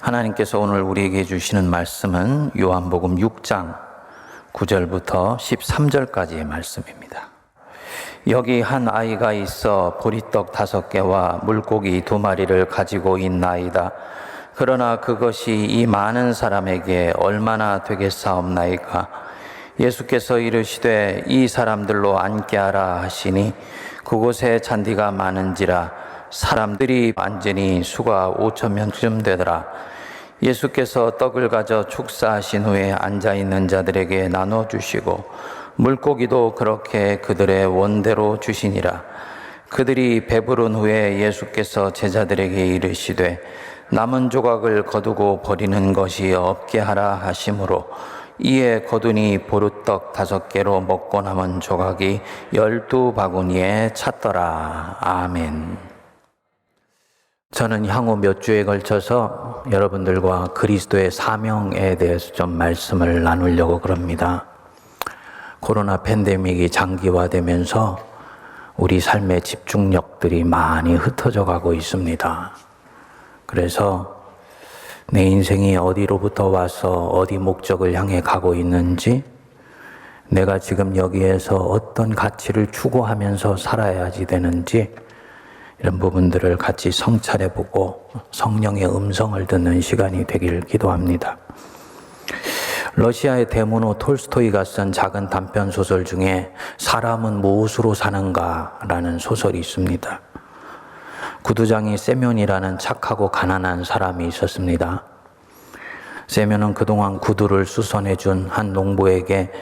하나님께서 오늘 우리에게 주시는 말씀은 요한복음 6장 9절부터 13절까지의 말씀입니다. 여기 한 아이가 있어 보리떡 5개와 물고기 2마리를 가지고 있나이다. 그러나 그것이 이 많은 사람에게 얼마나 되겠사옵나이까. 예수께서 이르시되 이 사람들로 앉게 하라 하시니 그곳에 잔디가 많은지라 사람들이 앉으니 수가 5,000명쯤 되더라. 예수께서 떡을 가져 축사하신 후에 앉아있는 자들에게 나눠주시고 물고기도 그렇게 그들의 원대로 주시니라. 그들이 배부른 후에 예수께서 제자들에게 이르시되 남은 조각을 거두고 버리는 것이 없게 하라 하심으로 이에 거두니 보리떡 5개로 먹고 남은 조각이 12바구니에 찼더라. 아멘. 저는 향후 몇 주에 걸쳐서 여러분들과 그리스도의 사명에 대해서 좀 말씀을 나누려고 그럽니다. 코로나 팬데믹이 장기화되면서 우리 삶의 집중력들이 많이 흩어져 가고 있습니다. 그래서 내 인생이 어디로부터 와서 어디 목적을 향해 가고 있는지, 내가 지금 여기에서 어떤 가치를 추구하면서 살아야지 되는지, 이런 부분들을 같이 성찰해보고 성령의 음성을 듣는 시간이 되기를 기도합니다. 러시아의 대문호 톨스토이가 쓴 작은 단편 소설 중에 사람은 무엇으로 사는가 라는 소설이 있습니다. 구두장이 세면이라는 착하고 가난한 사람이 있었습니다. 세면은 그동안 구두를 수선해준 한 농부에게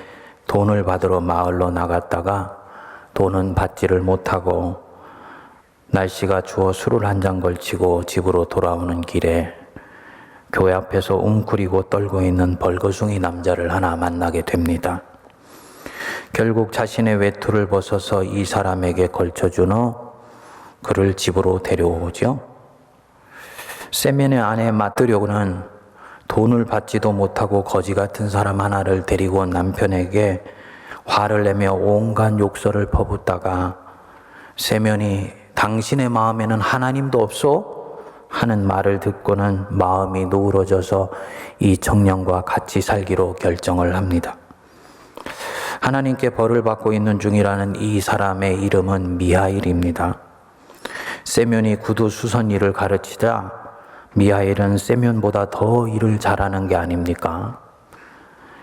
돈을 받으러 마을로 나갔다가 돈은 받지를 못하고 날씨가 추워 술을 한 잔 걸치고 집으로 돌아오는 길에 교회 앞에서 웅크리고 떨고 있는 벌거숭이 남자를 하나 만나게 됩니다. 결국 자신의 외투를 벗어서 이 사람에게 걸쳐준 후 그를 집으로 데려오죠. 세면의 안에 맡으려고는 돈을 받지도 못하고 거지 같은 사람 하나를 데리고 온 남편에게 화를 내며 온갖 욕설을 퍼붓다가 세면이 당신의 마음에는 하나님도 없소? 하는 말을 듣고는 마음이 누그러져서 이 청년과 같이 살기로 결정을 합니다. 하나님께 벌을 받고 있는 중이라는 이 사람의 이름은 미하일입니다. 세면이 구두 수선 일을 가르치자 미하일은 세면보다 더 일을 잘하는 게 아닙니까?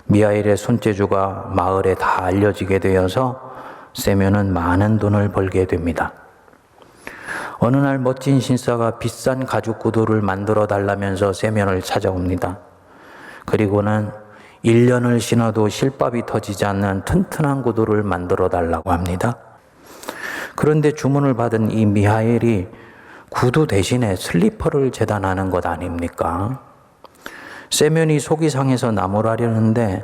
미하일의 손재주가 마을에 다 알려지게 되어서 세면은 많은 돈을 벌게 됩니다. 어느 날 멋진 신사가 비싼 가죽 구두를 만들어 달라면서 세면을 찾아옵니다. 그리고는 1년을 신어도 실밥이 터지지 않는 튼튼한 구두를 만들어 달라고 합니다. 그런데 주문을 받은 이 미하엘이 구두 대신에 슬리퍼를 재단하는 것 아닙니까? 세면이 속이 상해서 나무라려는데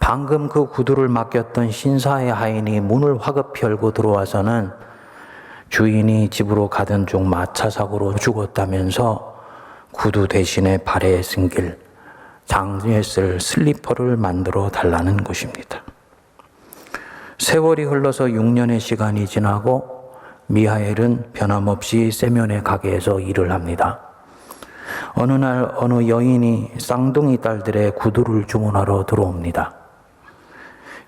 방금 그 구두를 맡겼던 신사의 하인이 문을 화급히 열고 들어와서는 주인이 집으로 가던 중 마차사고로 죽었다면서 구두 대신에 발에 신길 장에 쓸 슬리퍼를 만들어 달라는 것입니다. 세월이 흘러서 6년의 시간이 지나고 미하엘은 변함없이 세면의 가게에서 일을 합니다. 어느 날 어느 여인이 쌍둥이 딸들의 구두를 주문하러 들어옵니다.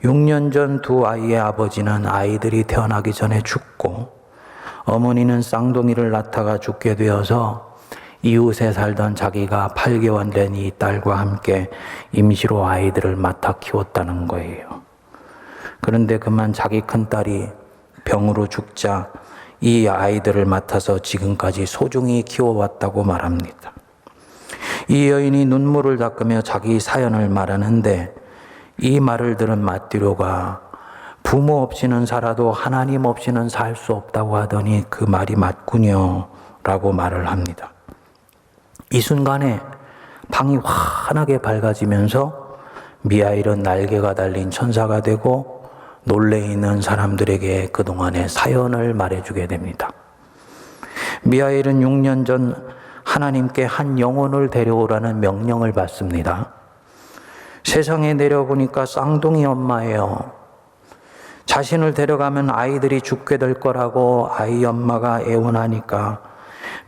6년 전 2 아이의 아버지는 아이들이 태어나기 전에 죽고 어머니는 쌍둥이를 낳다가 죽게 되어서 이웃에 살던 자기가 8개월 된 이 딸과 함께 임시로 아이들을 맡아 키웠다는 거예요. 그런데 그만 자기 큰딸이 병으로 죽자 이 아이들을 맡아서 지금까지 소중히 키워왔다고 말합니다. 이 여인이 눈물을 닦으며 자기 사연을 말하는데 이 말을 들은 마띠로가 부모 없이는 살아도 하나님 없이는 살 수 없다고 하더니 그 말이 맞군요 라고 말을 합니다. 이 순간에 방이 환하게 밝아지면서 미하일은 날개가 달린 천사가 되고 놀래 있는 사람들에게 그동안의 사연을 말해주게 됩니다. 미하일은 6년 전 하나님께 한 영혼을 데려오라는 명령을 받습니다. 세상에 내려보니까 쌍둥이 엄마예요. 자신을 데려가면 아이들이 죽게 될 거라고 아이 엄마가 애원하니까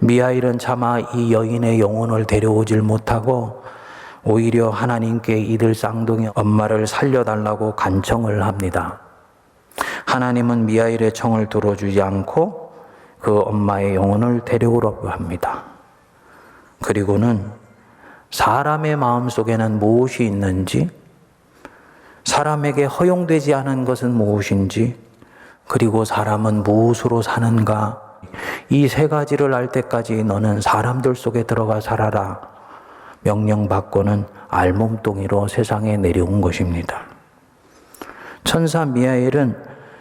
미하일은 차마 이 여인의 영혼을 데려오질 못하고 오히려 하나님께 이들 쌍둥이 엄마를 살려달라고 간청을 합니다. 하나님은 미하일의 청을 들어주지 않고 그 엄마의 영혼을 데려오라고 합니다. 그리고는 사람의 마음속에는 무엇이 있는지, 사람에게 허용되지 않은 것은 무엇인지, 그리고 사람은 무엇으로 사는가, 이 세 가지를 알 때까지 너는 사람들 속에 들어가 살아라 명령받고는 알몸뚱이로 세상에 내려온 것입니다. 천사 미하엘은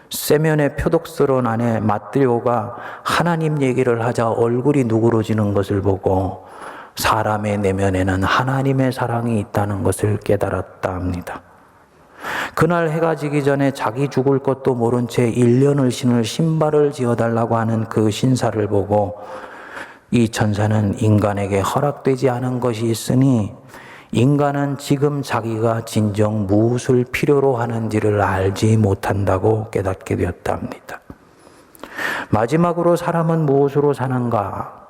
세면의 표독스러운 아내 마뜨료가 하나님 얘기를 하자 얼굴이 누그러지는 것을 보고 사람의 내면에는 하나님의 사랑이 있다는 것을 깨달았다 합니다. 그날 해가 지기 전에 자기 죽을 것도 모른 채 1년을 신을 신발을 지어달라고 하는 그 신사를 보고 이 천사는 인간에게 허락되지 않은 것이 있으니 인간은 지금 자기가 진정 무엇을 필요로 하는지를 알지 못한다고 깨닫게 되었다 합니다. 마지막으로 사람은 무엇으로 사는가?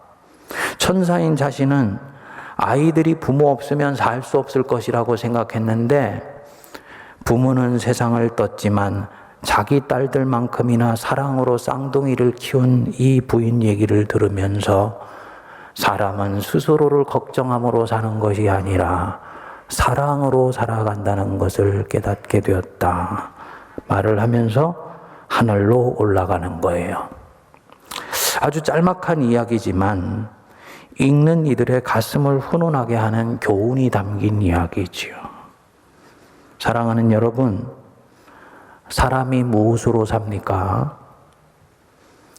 천사인 자신은 아이들이 부모 없으면 살 수 없을 것이라고 생각했는데 부모는 세상을 떴지만 자기 딸들만큼이나 사랑으로 쌍둥이를 키운 이 부인 얘기를 들으면서 사람은 스스로를 걱정함으로 사는 것이 아니라 사랑으로 살아간다는 것을 깨닫게 되었다 말을 하면서 하늘로 올라가는 거예요. 아주 짤막한 이야기지만 읽는 이들의 가슴을 훈훈하게 하는 교훈이 담긴 이야기지요. 사랑하는 여러분, 사람이 무엇으로 삽니까?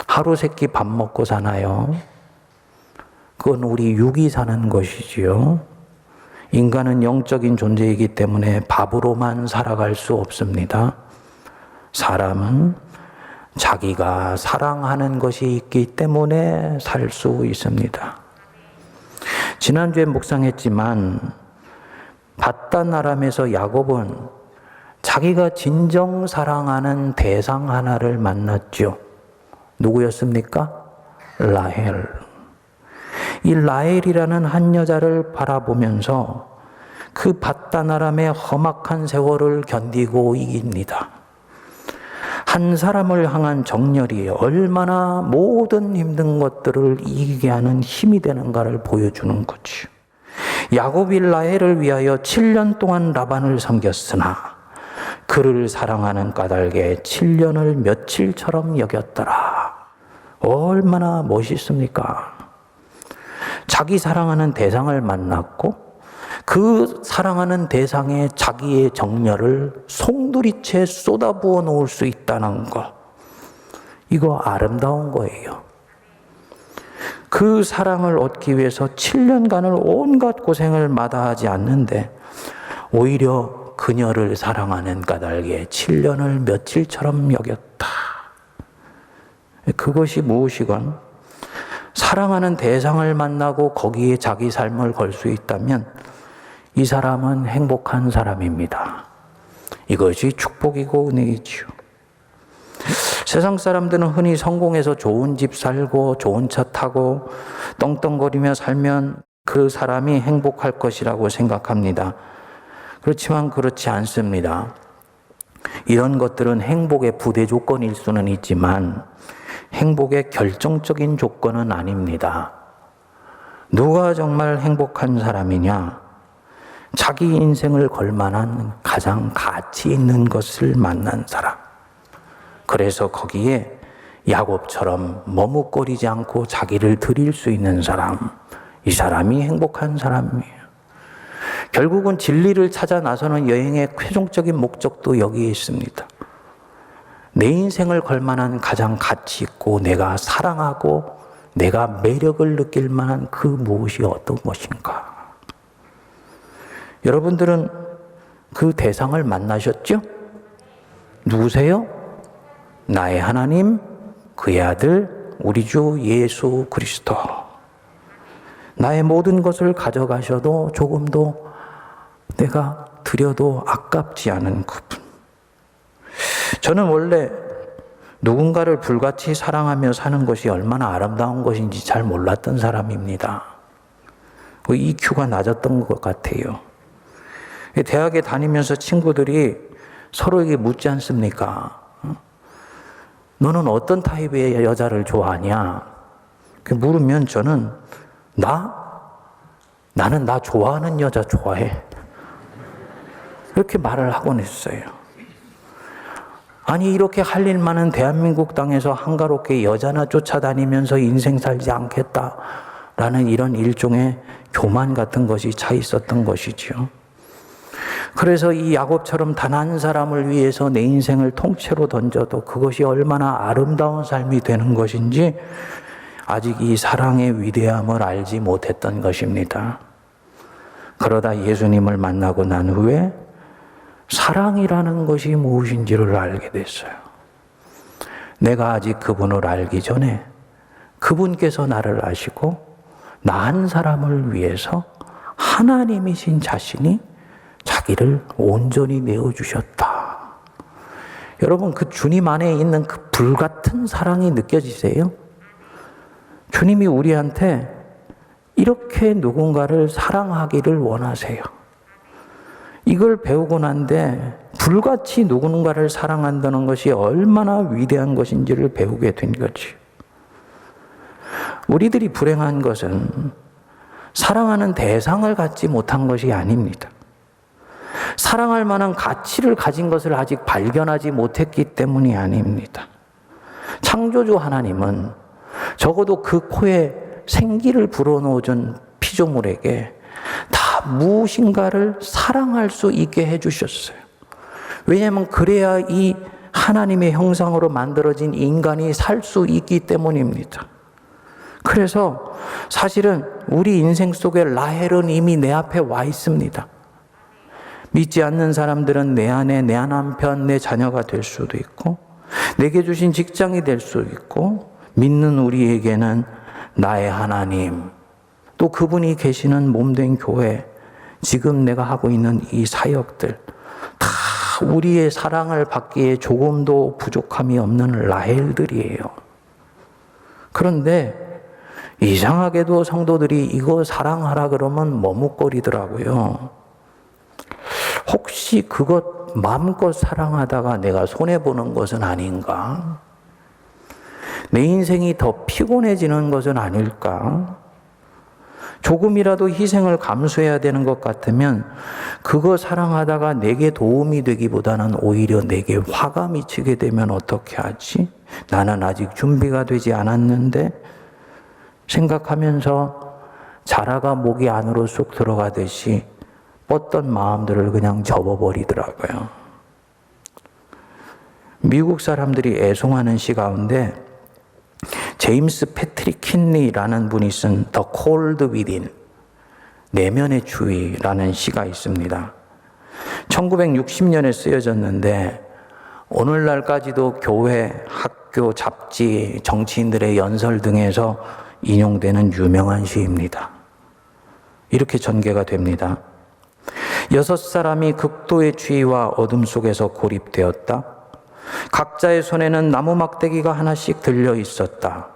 하루 세끼 밥 먹고 사나요? 그건 우리 육이 사는 것이지요. 인간은 영적인 존재이기 때문에 밥으로만 살아갈 수 없습니다. 사람은 자기가 사랑하는 것이 있기 때문에 살 수 있습니다. 지난주에 묵상했지만 밧단 아람에서 야곱은 자기가 진정 사랑하는 대상 하나를 만났죠. 누구였습니까? 라헬. 이 라헬이라는 한 여자를 바라보면서 그 밧단 아람의 험악한 세월을 견디고 이깁니다. 한 사람을 향한 정열이 얼마나 모든 힘든 것들을 이기게 하는 힘이 되는가를 보여주는 거죠. 야곱이 라헬을 위하여 7년 동안 라반을 섬겼으나 그를 사랑하는 까닭에 7년을 며칠처럼 여겼더라. 얼마나 멋있습니까? 자기 사랑하는 대상을 만났고 그 사랑하는 대상에 자기의 정열을 송두리째 쏟아부어 놓을 수 있다는 것, 이거 아름다운 거예요. 그 사랑을 얻기 위해서 7년간을 온갖 고생을 마다하지 않는데 오히려 그녀를 사랑하는 까닭에 7년을 며칠처럼 여겼다. 그것이 무엇이건 사랑하는 대상을 만나고 거기에 자기 삶을 걸 수 있다면 이 사람은 행복한 사람입니다. 이것이 축복이고 은혜이지요. 세상 사람들은 흔히 성공해서 좋은 집 살고 좋은 차 타고 떵떵거리며 살면 그 사람이 행복할 것이라고 생각합니다. 그렇지만 그렇지 않습니다. 이런 것들은 행복의 부대 조건일 수는 있지만 행복의 결정적인 조건은 아닙니다. 누가 정말 행복한 사람이냐? 자기 인생을 걸만한 가장 가치 있는 것을 만난 사람. 그래서 거기에 야곱처럼 머뭇거리지 않고 자기를 드릴 수 있는 사람, 이 사람이 행복한 사람이에요. 결국은 진리를 찾아 나서는 여행의 최종적인 목적도 여기에 있습니다. 내 인생을 걸만한 가장 가치 있고 내가 사랑하고 내가 매력을 느낄 만한 그 무엇이 어떤 것인가. 여러분들은 그 대상을 만나셨죠? 누구세요? 나의 하나님, 그의 아들, 우리 주 예수 그리스도. 나의 모든 것을 가져가셔도 조금도 내가 드려도 아깝지 않은 그분. 저는 원래 누군가를 불같이 사랑하며 사는 것이 얼마나 아름다운 것인지 잘 몰랐던 사람입니다. 그 EQ가 낮았던 것 같아요. 대학에 다니면서 친구들이 서로에게 묻지 않습니까? 너는 어떤 타입의 여자를 좋아하냐? 물으면 저는 나는 나 좋아하는 여자 좋아해. 이렇게 말을 하곤 했어요. 아니 이렇게 할 일 많은 대한민국 땅에서 한가롭게 여자나 쫓아다니면서 인생 살지 않겠다라는 이런 일종의 교만 같은 것이 차 있었던 것이지요. 그래서 이 야곱처럼 단 한 사람을 위해서 내 인생을 통째로 던져도 그것이 얼마나 아름다운 삶이 되는 것인지 아직 이 사랑의 위대함을 알지 못했던 것입니다. 그러다 예수님을 만나고 난 후에 사랑이라는 것이 무엇인지를 알게 됐어요. 내가 아직 그분을 알기 전에 그분께서 나를 아시고 나 한 사람을 위해서 하나님이신 자신이 자기를 온전히 내어주셨다. 여러분, 그 주님 안에 있는 그 불같은 사랑이 느껴지세요? 주님이 우리한테 이렇게 누군가를 사랑하기를 원하세요. 이걸 배우고 난데 불같이 누군가를 사랑한다는 것이 얼마나 위대한 것인지를 배우게 된 거지. 우리들이 불행한 것은 사랑하는 대상을 갖지 못한 것이 아닙니다. 사랑할 만한 가치를 가진 것을 아직 발견하지 못했기 때문이 아닙니다. 창조주 하나님은 적어도 그 코에 생기를 불어넣어준 피조물에게 다 무엇인가를 사랑할 수 있게 해주셨어요. 왜냐하면 그래야 이 하나님의 형상으로 만들어진 인간이 살 수 있기 때문입니다. 그래서 사실은 우리 인생 속에 라헬은 이미 내 앞에 와 있습니다. 믿지 않는 사람들은 내 안에 내 남편, 내 자녀가 될 수도 있고 내게 주신 직장이 될 수도 있고 믿는 우리에게는 나의 하나님, 또 그분이 계시는 몸된 교회, 지금 내가 하고 있는 이 사역들 다 우리의 사랑을 받기에 조금도 부족함이 없는 라헬들이에요. 그런데 이상하게도 성도들이 이거 사랑하라 그러면 머뭇거리더라고요. 혹시 그것 마음껏 사랑하다가 내가 손해보는 것은 아닌가? 내 인생이 더 피곤해지는 것은 아닐까? 조금이라도 희생을 감수해야 되는 것 같으면 그거 사랑하다가 내게 도움이 되기보다는 오히려 내게 화가 미치게 되면 어떻게 하지? 나는 아직 준비가 되지 않았는데 생각하면서 자라가 목이 안으로 쑥 들어가듯이 뻗던 마음들을 그냥 접어버리더라고요. 미국 사람들이 애송하는 시 가운데 제임스 패트릭 킨리라는 분이 쓴 The Cold Within, 내면의 추위라는 시가 있습니다. 1960년에 쓰여졌는데 오늘날까지도 교회, 학교, 잡지, 정치인들의 연설 등에서 인용되는 유명한 시입니다. 이렇게 전개가 됩니다. 6사람이 극도의 추위와 어둠 속에서 고립되었다. 각자의 손에는 나무 막대기가 하나씩 들려 있었다.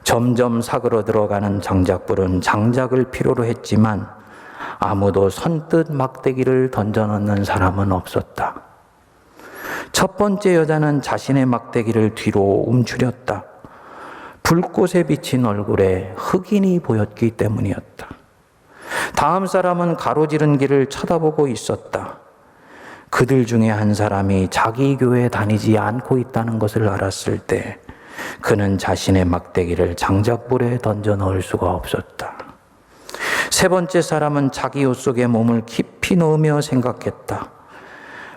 점점 사그러 들어가는 장작불은 장작을 필요로 했지만 아무도 선뜻 막대기를 던져넣는 사람은 없었다. 첫 번째 여자는 자신의 막대기를 뒤로 움츠렸다. 불꽃에 비친 얼굴에 흑인이 보였기 때문이었다. 다음 사람은 가로지른 길을 쳐다보고 있었다. 그들 중에 한 사람이 자기 교회에 다니지 않고 있다는 것을 알았을 때 그는 자신의 막대기를 장작불에 던져 넣을 수가 없었다. 세 번째 사람은 자기 옷 속에 몸을 깊이 넣으며 생각했다.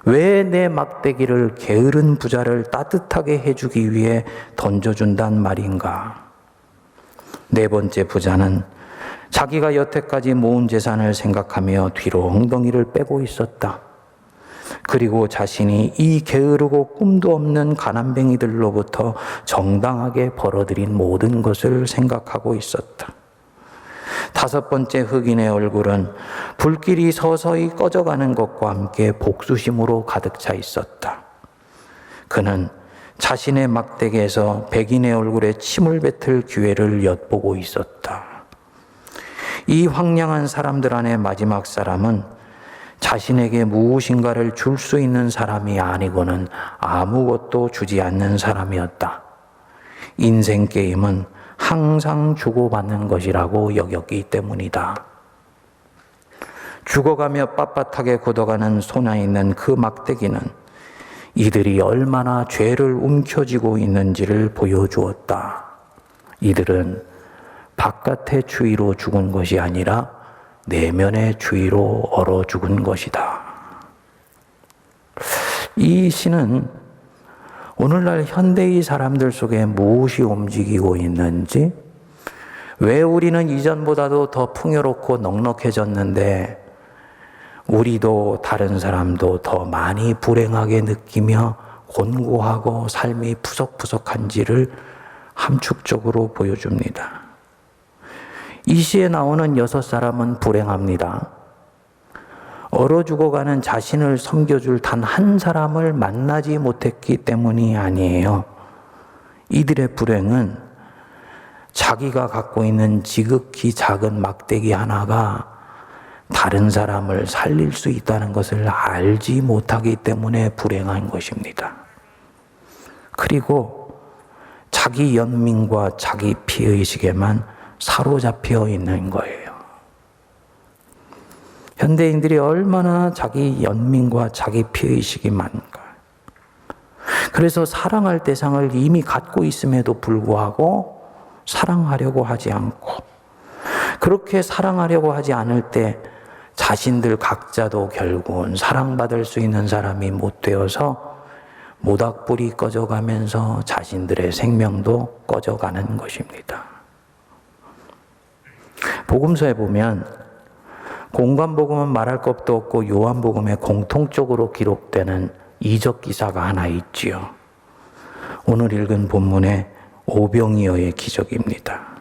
왜 내 막대기를 게으른 부자를 따뜻하게 해주기 위해 던져준단 말인가? 네 번째 부자는 자기가 여태까지 모은 재산을 생각하며 뒤로 엉덩이를 빼고 있었다. 그리고 자신이 이 게으르고 꿈도 없는 가난뱅이들로부터 정당하게 벌어들인 모든 것을 생각하고 있었다. 다섯 번째 흑인의 얼굴은 불길이 서서히 꺼져가는 것과 함께 복수심으로 가득 차 있었다. 그는 자신의 막대기에서 백인의 얼굴에 침을 뱉을 기회를 엿보고 있었다. 이 황량한 사람들 안에 마지막 사람은 자신에게 무엇인가를 줄 수 있는 사람이 아니고는 아무것도 주지 않는 사람이었다. 인생 게임은 항상 주고받는 것이라고 여겼기 때문이다. 죽어가며 빳빳하게 굳어가는 손에 있는 그 막대기는 이들이 얼마나 죄를 움켜쥐고 있는지를 보여주었다. 이들은 바깥의 추위로 죽은 것이 아니라 내면의 추위로 얼어 죽은 것이다. 이 시는 오늘날 현대의 사람들 속에 무엇이 움직이고 있는지, 왜 우리는 이전보다도 더 풍요롭고 넉넉해졌는데 우리도 다른 사람도 더 많이 불행하게 느끼며 곤고하고 삶이 푸석푸석한지를 함축적으로 보여줍니다. 이 시에 나오는 6사람은 불행합니다. 얼어 죽어가는 자신을 섬겨줄 단 한 사람을 만나지 못했기 때문이 아니에요. 이들의 불행은 자기가 갖고 있는 지극히 작은 막대기 하나가 다른 사람을 살릴 수 있다는 것을 알지 못하기 때문에 불행한 것입니다. 그리고 자기 연민과 자기 피의식에만 사로잡혀 있는 거예요. 현대인들이 얼마나 자기 연민과 자기 피의식이 많은가. 그래서 사랑할 대상을 이미 갖고 있음에도 불구하고 사랑하려고 하지 않고, 그렇게 사랑하려고 하지 않을 때 자신들 각자도 결국은 사랑받을 수 있는 사람이 못 되어서 모닥불이 꺼져가면서 자신들의 생명도 꺼져가는 것입니다. 복음서에 보면 공관복음은 말할 것도 없고 요한복음에 공통적으로 기록되는 이적 기사가 하나 있지요. 오늘 읽은 본문의 오병이어의 기적입니다.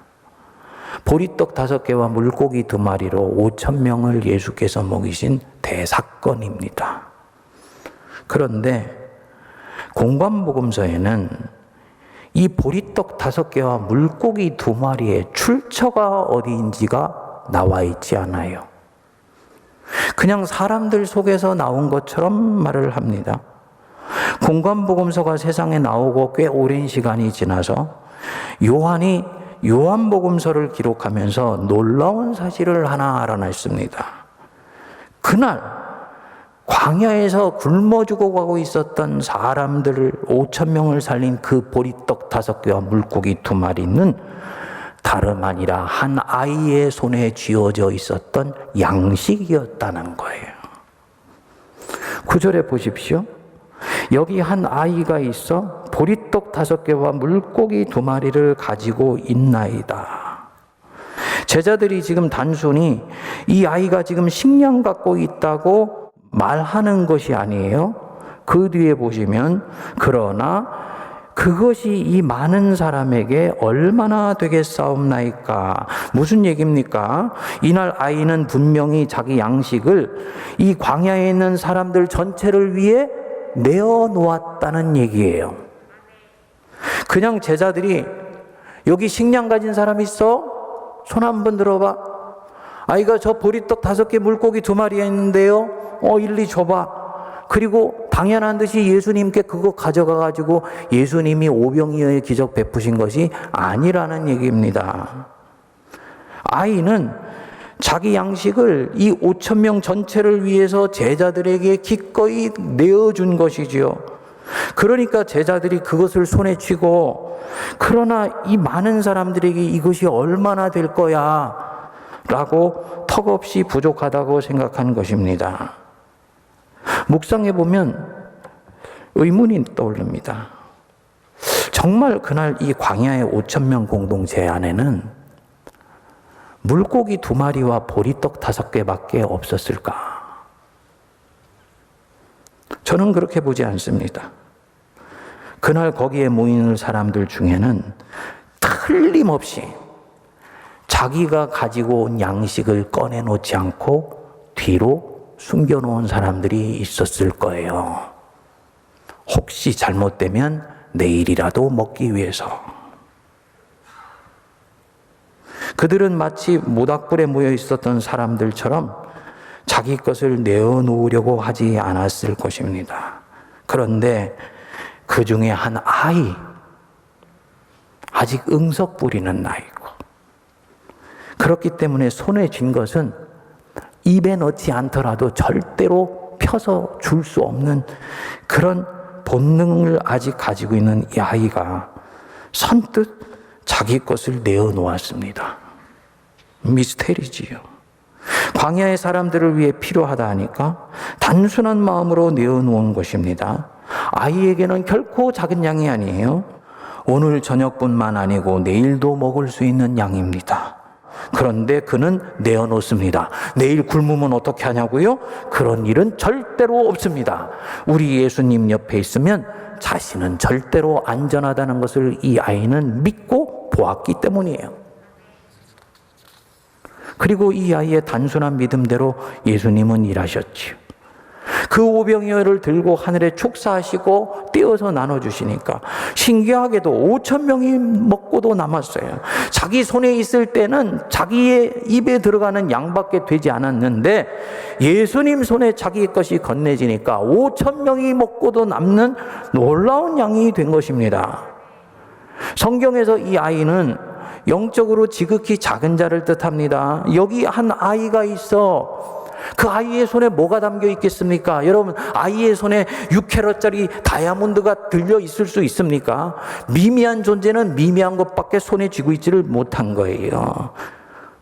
보리떡 5개와 물고기 2마리로 5,000명을 예수께서 먹이신 대사건입니다. 그런데 공관복음서에는 이 보리떡 5개와 물고기 2마리의 출처가 어디인지가 나와 있지 않아요. 그냥 사람들 속에서 나온 것처럼 말을 합니다. 공관복음서가 세상에 나오고 꽤 오랜 시간이 지나서 요한이 요한복음서를 기록하면서 놀라운 사실을 하나 알아냈습니다. 그날 광야에서 굶어 죽어가고 있었던 사람들을 5,000명을 살린 그 보리떡 5개와 물고기 2마리는 다름 아니라 한 아이의 손에 쥐어져 있었던 양식이었다는 거예요. 9절에 보십시오. 여기 한 아이가 있어 보리떡 5개와 물고기 2마리를 가지고 있나이다. 제자들이 지금 단순히 이 아이가 지금 식량 갖고 있다고 말하는 것이 아니에요. 그 뒤에 보시면 그러나 그것이 이 많은 사람에게 얼마나 되겠사옵나이까. 무슨 얘기입니까? 이날 아이는 분명히 자기 양식을 이 광야에 있는 사람들 전체를 위해 내어놓았다는 얘기예요. 그냥 제자들이 여기 식량 가진 사람 있어? 손 한번 들어봐. 아이가 저 보리떡 5개 물고기 2마리에 있는데요. 일리 줘봐. 그리고 당연한 듯이 예수님께 그거 가져가가지고 예수님이 오병이어의 기적 베푸신 것이 아니라는 얘기입니다. 아이는 자기 양식을 이 5,000명 전체를 위해서 제자들에게 기꺼이 내어준 것이지요. 그러니까 제자들이 그것을 손에 쥐고 그러나 이 많은 사람들에게 이것이 얼마나 될 거야 라고 턱없이 부족하다고 생각한 것입니다. 묵상해 보면 의문이 떠오릅니다. 정말 그날 이 광야의 5,000명 공동체 안에는 물고기 2마리와 보리떡 5개밖에 없었을까? 저는 그렇게 보지 않습니다. 그날 거기에 모이는 사람들 중에는 틀림없이 자기가 가지고 온 양식을 꺼내놓지 않고 뒤로 숨겨놓은 사람들이 있었을 거예요. 혹시 잘못되면 내일이라도 먹기 위해서. 그들은 마치 모닥불에 모여 있었던 사람들처럼 자기 것을 내어놓으려고 하지 않았을 것입니다. 그런데 그 중에 한 아이, 아직 응석 부리는 나이고, 그렇기 때문에 손에 쥔 것은 입에 넣지 않더라도 절대로 펴서 줄 수 없는 그런 본능을 아직 가지고 있는 이 아이가 선뜻 자기 것을 내어놓았습니다. 미스테리지요. 광야의 사람들을 위해 필요하다 하니까 단순한 마음으로 내어놓은 것입니다. 아이에게는 결코 작은 양이 아니에요. 오늘 저녁뿐만 아니고 내일도 먹을 수 있는 양입니다. 그런데 그는 내어놓습니다. 내일 굶으면 어떻게 하냐고요? 그런 일은 절대로 없습니다. 우리 예수님 옆에 있으면 자신은 절대로 안전하다는 것을 이 아이는 믿고 보았기 때문이에요. 그리고 이 아이의 단순한 믿음대로 예수님은 일하셨지요. 그 오병이어를 들고 하늘에 축사하시고 떼어서 나눠주시니까 신기하게도 5,000명이 먹고도 남았어요. 자기 손에 있을 때는 자기의 입에 들어가는 양밖에 되지 않았는데 예수님 손에 자기 것이 건네지니까 5,000명이 먹고도 남는 놀라운 양이 된 것입니다. 성경에서 이 아이는 영적으로 지극히 작은 자를 뜻합니다. 여기 한 아이가 있어. 그 아이의 손에 뭐가 담겨 있겠습니까? 여러분, 아이의 손에 6캐럿짜리 다이아몬드가 들려 있을 수 있습니까? 미미한 존재는 미미한 것밖에 손에 쥐고 있지를 못한 거예요.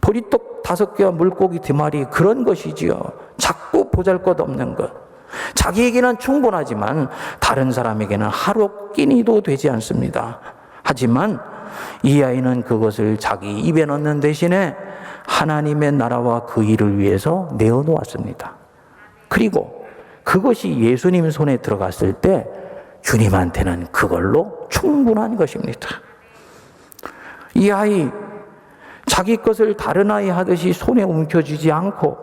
보리떡 5개와 물고기 2마리, 그런 것이지요. 작고 보잘것없는 것. 자기에게는 충분하지만 다른 사람에게는 하루 끼니도 되지 않습니다. 하지만 이 아이는 그것을 자기 입에 넣는 대신에 하나님의 나라와 그 일을 위해서 내어놓았습니다. 그리고 그것이 예수님 손에 들어갔을 때 주님한테는 그걸로 충분한 것입니다. 이 아이, 자기 것을 다른 아이 하듯이 손에 움켜쥐지 않고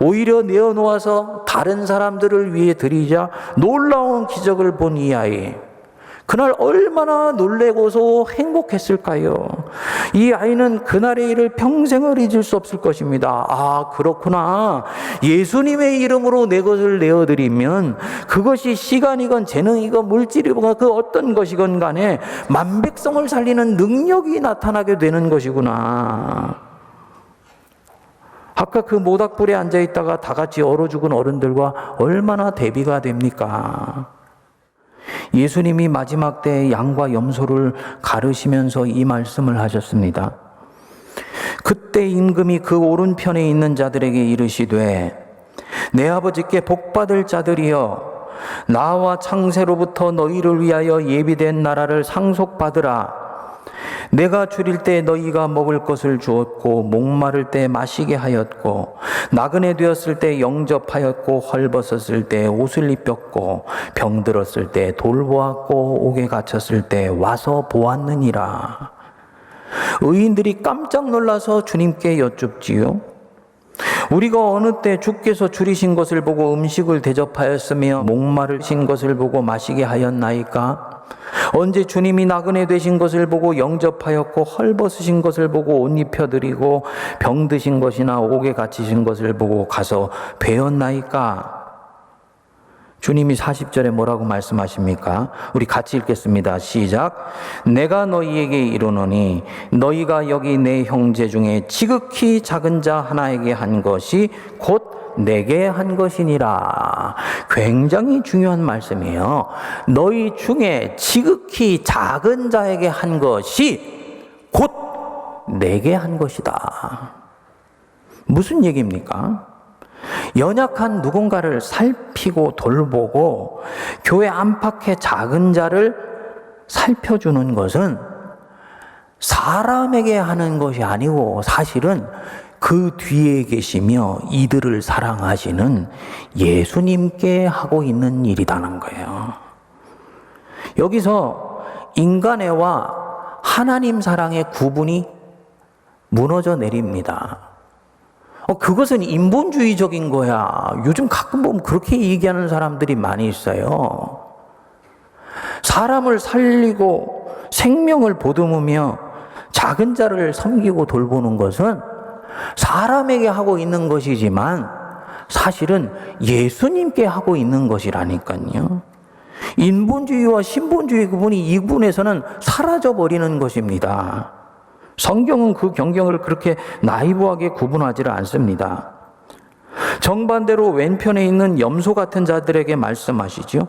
오히려 내어놓아서 다른 사람들을 위해 드리자 놀라운 기적을 본 이 아이, 그날 얼마나 놀래고서 행복했을까요? 이 아이는 그날의 일을 평생을 잊을 수 없을 것입니다. 아, 그렇구나. 예수님의 이름으로 내 것을 내어드리면 그것이 시간이건 재능이건 물질이건 그 어떤 것이건 간에 만백성을 살리는 능력이 나타나게 되는 것이구나. 아까 그 모닥불에 앉아있다가 다 같이 얼어 죽은 어른들과 얼마나 대비가 됩니까? 예수님이 마지막 때에 양과 염소를 가르시면서 이 말씀을 하셨습니다. 그때 임금이 그 오른편에 있는 자들에게 이르시되 내 아버지께 복받을 자들이여 나와 창세로부터 너희를 위하여 예비된 나라를 상속받으라. 내가 줄일 때 너희가 먹을 것을 주었고 목마를 때 마시게 하였고 나그네 되었을 때 영접하였고 헐벗었을 때 옷을 입혔고 병들었을 때 돌보았고 옥에 갇혔을 때 와서 보았느니라. 의인들이 깜짝 놀라서 주님께 여쭙지요. 우리가 어느 때 주께서 줄이신 것을 보고 음식을 대접하였으며 목마르신 것을 보고 마시게 하였나이까? 언제 주님이 나그네 되신 것을 보고 영접하였고 헐벗으신 것을 보고 옷 입혀드리고 병드신 것이나 옥에 갇히신 것을 보고 가서 배웠나이까? 주님이 40절에 뭐라고 말씀하십니까? 우리 같이 읽겠습니다. 시작. 내가 너희에게 이르노니 너희가 여기 내 형제 중에 지극히 작은 자 하나에게 한 것이 곧 내게 한 것이니라. 굉장히 중요한 말씀이에요. 너희 중에 지극히 작은 자에게 한 것이 곧 내게 한 것이다. 무슨 얘기입니까? 연약한 누군가를 살피고 돌보고 교회 안팎의 작은 자를 살펴주는 것은 사람에게 하는 것이 아니고 사실은 그 뒤에 계시며 이들을 사랑하시는 예수님께 하고 있는 일이라는 거예요. 여기서 인간애와 하나님 사랑의 구분이 무너져 내립니다. 그것은 인본주의적인 거야. 요즘 가끔 보면 그렇게 얘기하는 사람들이 많이 있어요. 사람을 살리고 생명을 보듬으며 작은 자를 섬기고 돌보는 것은 사람에게 하고 있는 것이지만 사실은 예수님께 하고 있는 것이라니까요. 인본주의와 신본주의 구분이 이 부분에서는 사라져버리는 것입니다. 성경은 그 경경을 그렇게 나이브하게 구분하지를 않습니다. 정반대로 왼편에 있는 염소 같은 자들에게 말씀하시죠.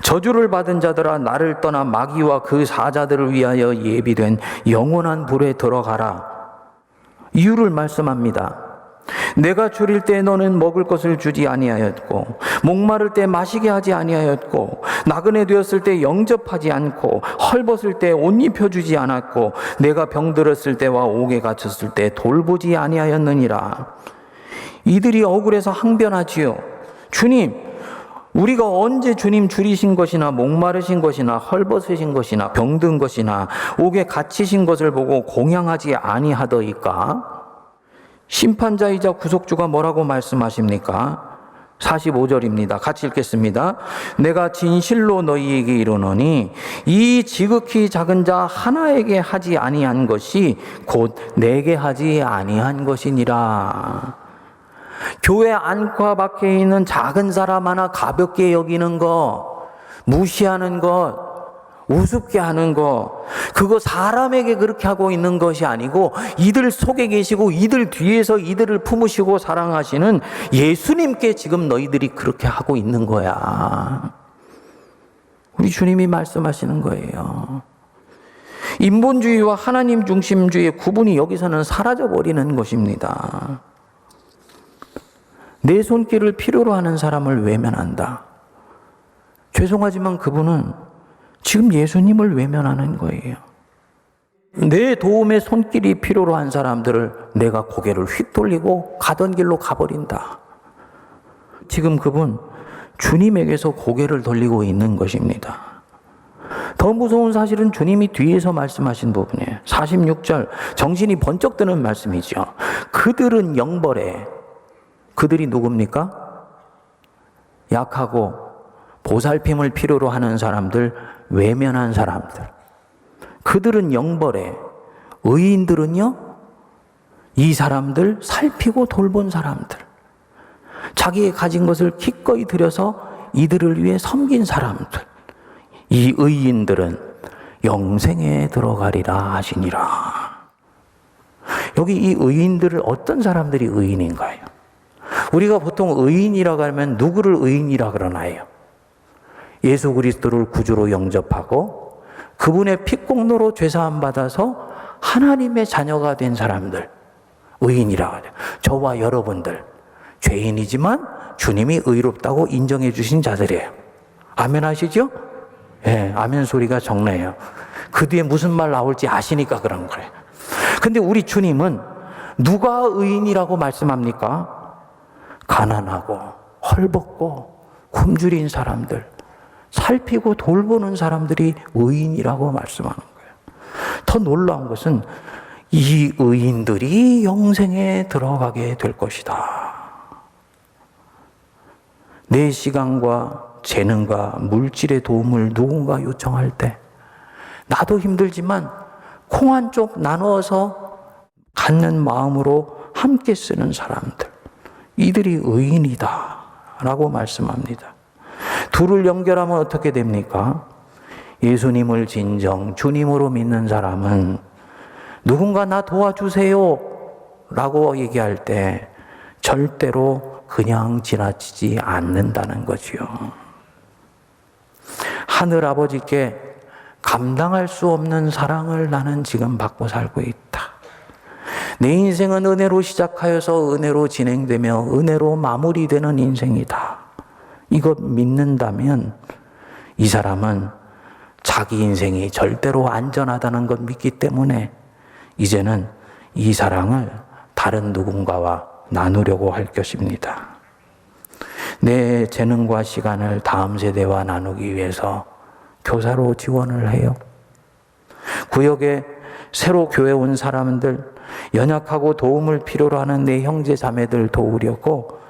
저주를 받은 자들아, 나를 떠나 마귀와 그 사자들을 위하여 예비된 영원한 불에 들어가라. 이유를 말씀합니다. 내가 줄일 때 너는 먹을 것을 주지 아니하였고, 목마를 때 마시게 하지 아니하였고, 나그네 되었을 때 영접하지 않고, 헐벗을 때 옷 입혀주지 않았고, 내가 병들었을 때와 옥에 갇혔을 때 돌보지 아니하였느니라. 이들이 억울해서 항변하지요. 주님, 우리가 언제 주님 줄이신 것이나 목마르신 것이나 헐벗으신 것이나 병든 것이나 옥에 갇히신 것을 보고 공양하지 아니하더이까? 심판자이자 구속주가 뭐라고 말씀하십니까? 45절입니다. 같이 읽겠습니다. 내가 진실로 너희에게 이르노니 이 지극히 작은 자 하나에게 하지 아니한 것이 곧 내게 하지 아니한 것이니라. 교회 안과 밖에 있는 작은 사람 하나 가볍게 여기는 것, 무시하는 것, 우습게 하는 것, 그거 사람에게 그렇게 하고 있는 것이 아니고 이들 속에 계시고 이들 뒤에서 이들을 품으시고 사랑하시는 예수님께 지금 너희들이 그렇게 하고 있는 거야. 우리 주님이 말씀하시는 거예요. 인본주의와 하나님 중심주의의 구분이 여기서는 사라져버리는 것입니다. 내 손길을 필요로 하는 사람을 외면한다. 죄송하지만 그분은 지금 예수님을 외면하는 거예요. 내 도움의 손길이 필요로 한 사람들을 내가 고개를 휙돌리고 가던 길로 가버린다. 지금 그분 주님에게서 고개를 돌리고 있는 것입니다. 더 무서운 사실은 주님이 뒤에서 말씀하신 부분이에요. 46절 정신이 번쩍 드는 말씀이죠. 그들은 영벌에, 그들이 누굽니까? 약하고 보살핌을 필요로 하는 사람들, 외면한 사람들. 그들은 영벌에, 의인들은요, 이 사람들 살피고 돌본 사람들. 자기의 가진 것을 기꺼이 들여서 이들을 위해 섬긴 사람들. 이 의인들은 영생에 들어가리라 하시니라. 여기 이 의인들을 어떤 사람들이 의인인가요? 우리가 보통 의인이라고 하면 누구를 의인이라 그러나요? 예수 그리스도를 구주로 영접하고 그분의 피공로로 죄사함 받아서 하나님의 자녀가 된 사람들, 의인이라고 하죠. 저와 여러분들 죄인이지만 주님이 의롭다고 인정해 주신 자들이에요. 아멘 하시죠? 예, 아멘 소리가 적네요. 그 뒤에 무슨 말 나올지 아시니까 그런 거예요. 근데 우리 주님은 누가 의인이라고 말씀합니까? 가난하고 헐벗고 굶주린 사람들, 살피고 돌보는 사람들이 의인이라고 말씀하는 거예요. 더 놀라운 것은 이 의인들이 영생에 들어가게 될 것이다. 내 시간과 재능과 물질의 도움을 누군가 요청할 때 나도 힘들지만 콩 한 쪽 나누어서 갖는 마음으로 함께 쓰는 사람들, 이들이 의인이다 라고 말씀합니다. 둘을 연결하면 어떻게 됩니까? 예수님을 진정 주님으로 믿는 사람은 누군가 나 도와주세요 라고 얘기할 때 절대로 그냥 지나치지 않는다는 거지요. 하늘 아버지께 감당할 수 없는 사랑을 나는 지금 받고 살고 있다. 내 인생은 은혜로 시작하여서 은혜로 진행되며 은혜로 마무리되는 인생이다. 이것 믿는다면 이 사람은 자기 인생이 절대로 안전하다는 것 믿기 때문에 이제는 이 사랑을 다른 누군가와 나누려고 할 것입니다. 내 재능과 시간을 다음 세대와 나누기 위해서 교사로 지원을 해요. 구역에 새로 교회 온 사람들, 연약하고 도움을 필요로 하는 내 형제 자매들 도우려고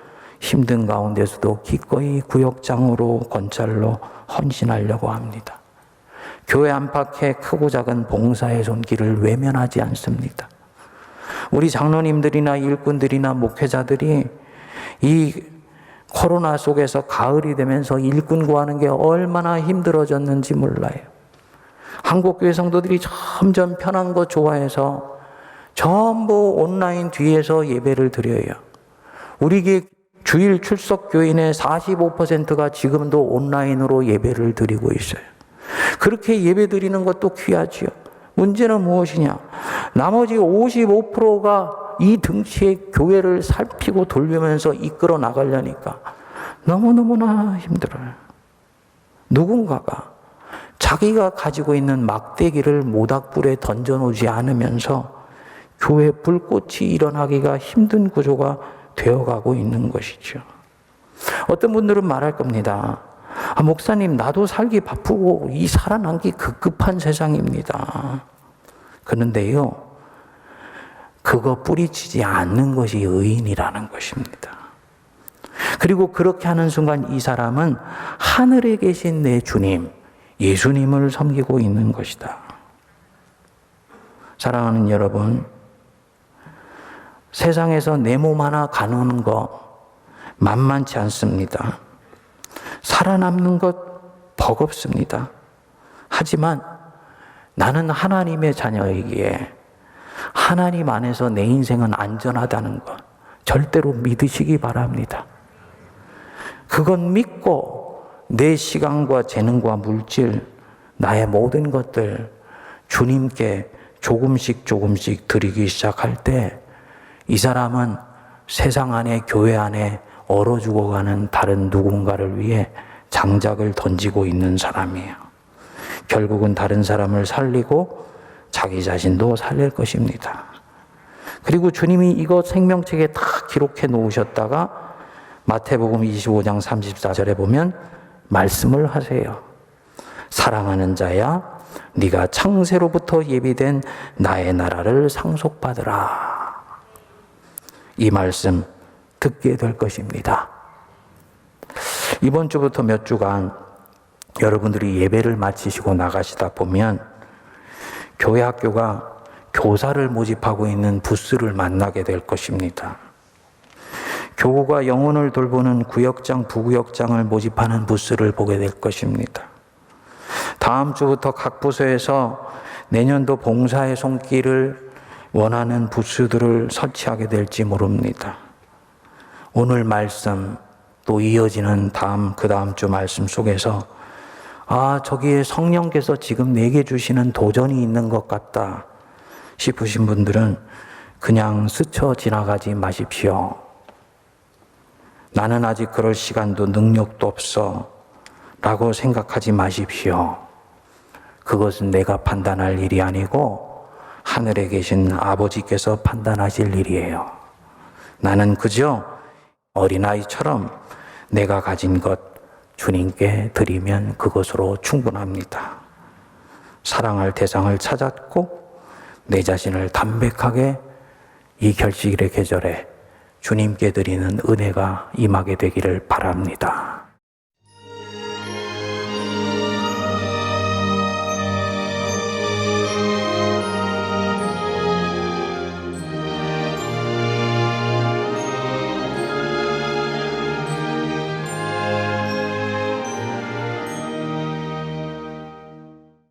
힘든 가운데서도 기꺼이 구역장으로 권찰로 헌신하려고 합니다. 교회 안팎의 크고 작은 봉사의 손길을 외면하지 않습니다. 우리 장로님들이나 일꾼들이나 목회자들이 이 코로나 속에서 가을이 되면서 일꾼 구하는 게 얼마나 힘들어졌는지 몰라요. 한국교회 성도들이 점점 편한 거 좋아해서 전부 온라인 뒤에서 예배를 드려요. 우리 교회 주일 출석 교인의 45%가 지금도 온라인으로 예배를 드리고 있어요. 그렇게 예배 드리는 것도 귀하지요. 문제는 무엇이냐? 나머지 55%가 이 등치의 교회를 살피고 돌보면서 이끌어 나가려니까 너무너무나 힘들어요. 누군가가 자기가 가지고 있는 막대기를 모닥불에 던져놓지 않으면서 교회 불꽃이 일어나기가 힘든 구조가 되어가고 있는 것이죠. 어떤 분들은 말할 겁니다. 목사님, 나도 살기 바쁘고 이 살아남기 급급한 세상입니다. 그런데요, 그거 뿌리치지 않는 것이 의인이라는 것입니다. 그리고 그렇게 하는 순간 이 사람은 하늘에 계신 내 주님, 예수님을 섬기고 있는 것이다. 사랑하는 여러분, 세상에서 내 몸 하나 가누는 거 만만치 않습니다. 살아남는 것 버겁습니다. 하지만 나는 하나님의 자녀이기에 하나님 안에서 내 인생은 안전하다는 것 절대로 믿으시기 바랍니다. 그건 믿고 내 시간과 재능과 물질, 나의 모든 것들 주님께 조금씩 드리기 시작할 때 이 사람은 세상 안에, 교회 안에 얼어 죽어가는 다른 누군가를 위해 장작을 던지고 있는 사람이에요. 결국은 다른 사람을 살리고 자기 자신도 살릴 것입니다. 그리고 주님이 이거 생명책에 다 기록해 놓으셨다가 마태복음 25장 34절에 보면 말씀을 하세요. 사랑하는 자야, 네가 창세로부터 예비된 나의 나라를 상속받으라. 이 말씀 듣게 될 것입니다. 이번 주부터 몇 주간 여러분들이 예배를 마치시고 나가시다 보면 교회 학교가 교사를 모집하고 있는 부스를 만나게 될 것입니다. 교구가 영혼을 돌보는 구역장, 부구역장을 모집하는 부스를 보게 될 것입니다. 다음 주부터 각 부서에서 내년도 봉사의 손길을 원하는 부스들을 설치하게 될지 모릅니다. 오늘 말씀 또 이어지는 그 다음 주 말씀 속에서 저기에 성령께서 지금 내게 주시는 도전이 있는 것 같다 싶으신 분들은 그냥 스쳐 지나가지 마십시오. 나는 아직 그럴 시간도 능력도 없어 라고 생각하지 마십시오. 그것은 내가 판단할 일이 아니고 하늘에 계신 아버지께서 판단하실 일이에요. 나는 그저 어린아이처럼 내가 가진 것 주님께 드리면 그것으로 충분합니다. 사랑할 대상을 찾았고 내 자신을 담백하게 이 결식일의 계절에 주님께 드리는 은혜가 임하게 되기를 바랍니다.